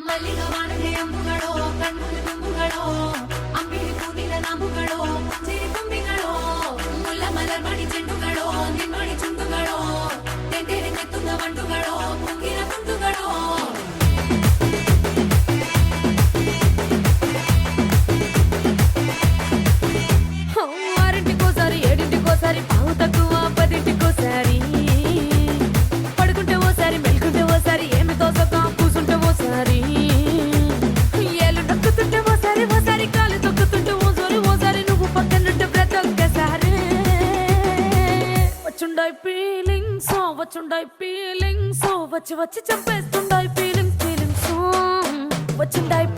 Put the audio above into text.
ಮಲ್ಲಿಗ ವಾಣದೆ ಅಂಬುಗಳೋ ಕಣ್ಣುಗಳು ತುಂಬುಗಳೋ ಅಂಬಿಳಿ ಕೂದಿನ ನಾಮುಗಳೋ ಮುಂಜಿರಿ ತುಂಬಿಗಳೋ ಮುಲ್ಲ ಮಲರ್ ಮಣಿ ಚೆಂಡುಗಳೋ ನಿಮ್ಮಣಿ ಚುಂಡುಗಳೋ ತೆಂಟೆರೆ ಕೆತ್ತುಂಗ ಬಂಡುಗಳೋ ಮುಂಗಿನ ತುಂಡುಗಳೋ ఆరింటికోసారి ఏడింటికోసారి పావు తక్కువ పదింటికోసారి పడుకుంటే ఓసారి మెలుకుంటే ఓసారి ఏమి తోసక కూసుంటే ఓసారి ఏళ్ళు నొక్కుతుంటే ఓసారి ఓసారి కాలు తొక్కుతుంటే ఓసారి ఓసారి నువ్వు పక్కనుంటే ప్రతి ఒక్కసారి వచ్చుండాయి ఫీలింగ్స్ వచ్చి వచ్చి చంపేస్తుండాయి ఫీలింగ్స్ వచ్చిండాయి